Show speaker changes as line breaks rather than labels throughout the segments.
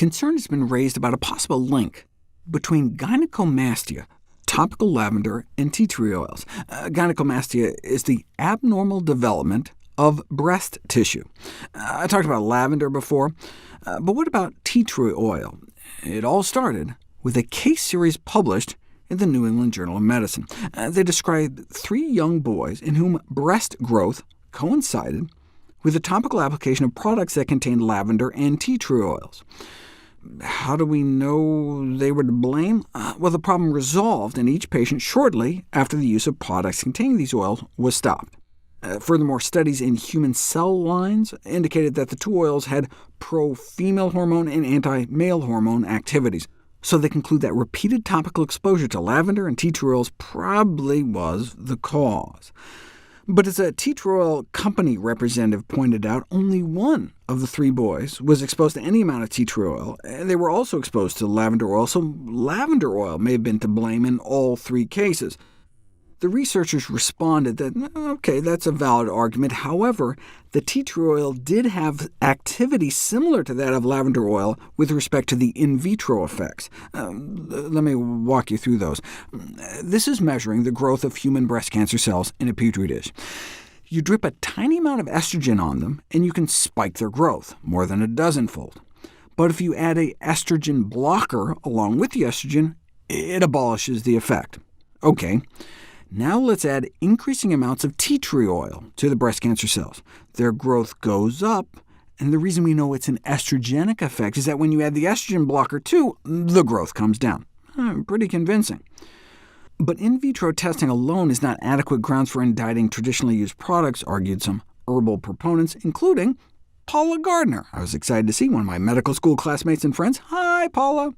concern has been raised about a possible link between gynecomastia, topical lavender, and tea tree oils. Gynecomastia is the abnormal development of breast tissue. I talked about lavender before, but what about tea tree oil? It all started with a case series published in the New England Journal of Medicine. They described 3 young boys in whom breast growth coincided with the topical application of products that contained lavender and tea tree oils. How do we know they were to blame? Well, the problem resolved in each patient shortly after the use of products containing these oils was stopped. Furthermore, studies in human cell lines indicated that the 2 oils had pro-female hormone and anti-male hormone activities, so they conclude that repeated topical exposure to lavender and tea tree oils probably was the cause. But as a tea tree oil company representative pointed out, only one of the 3 boys was exposed to any amount of tea tree oil, and they were also exposed to lavender oil, so lavender oil may have been to blame in all 3 cases. The researchers responded that, OK, that's a valid argument. However, the tea tree oil did have activity similar to that of lavender oil with respect to the in vitro effects. Let me walk you through those. This is measuring the growth of human breast cancer cells in a petri dish. You drip a tiny amount of estrogen on them, and you can spike their growth, more than a dozenfold. But if you add an estrogen blocker along with the estrogen, it abolishes the effect. OK. Now let's add increasing amounts of tea tree oil to the breast cancer cells. Their growth goes up, and the reason we know it's an estrogenic effect is that when you add the estrogen blocker too, the growth comes down. Pretty convincing. But in vitro testing alone is not adequate grounds for indicting traditionally used products, argued some herbal proponents, including Paula Gardner. I was excited to see one of my medical school classmates and friends. Hi, Paula.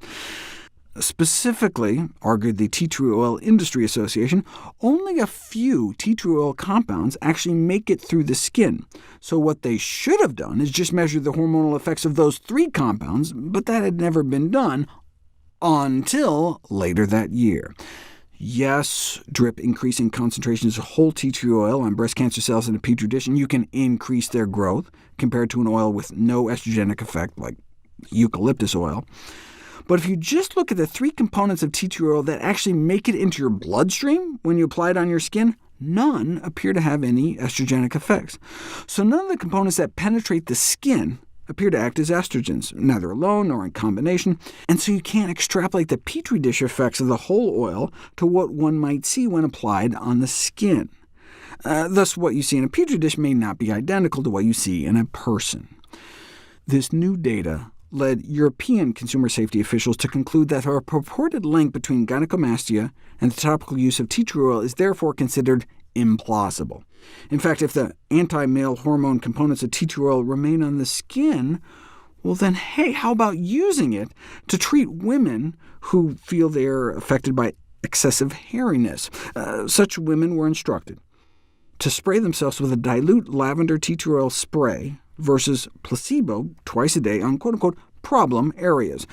Specifically, argued the Tea Tree Oil Industry Association, only a few tea tree oil compounds actually make it through the skin. So what they should have done is just measure the hormonal effects of those 3 compounds, but that had never been done until later that year. Yes, drip increasing concentrations of whole tea tree oil on breast cancer cells in a petri dish, and you can increase their growth, compared to an oil with no estrogenic effect, like eucalyptus oil. But if you just look at the 3 components of tea tree oil that actually make it into your bloodstream when you apply it on your skin, none appear to have any estrogenic effects. So none of the components that penetrate the skin appear to act as estrogens, neither alone nor in combination, and so you can't extrapolate the petri dish effects of the whole oil to what one might see when applied on the skin. Thus, what you see in a petri dish may not be identical to what you see in a person. This new data led European consumer safety officials to conclude that a purported link between gynecomastia and the topical use of tea tree oil is therefore considered implausible. In fact, if the anti-male hormone components of tea tree oil remain on the skin, well then, hey, how about using it to treat women who feel they are affected by excessive hairiness? Such women were instructed to spray themselves with a dilute lavender tea tree oil spray versus placebo twice a day on quote-unquote problem areas,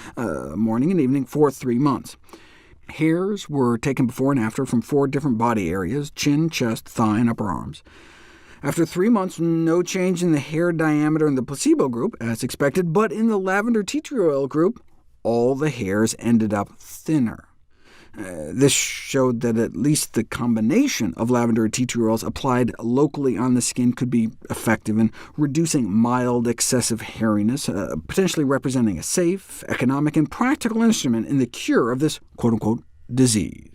morning and evening, for 3 months. Hairs were taken before and after from 4 different body areas: chin, chest, thigh, and upper arms. After 3 months, no change in the hair diameter in the placebo group, as expected, but in the lavender tea tree oil group, all the hairs ended up thinner. This showed that at least the combination of lavender and tea tree oils applied locally on the skin could be effective in reducing mild excessive hairiness, potentially representing a safe, economic, and practical instrument in the cure of this quote-unquote disease.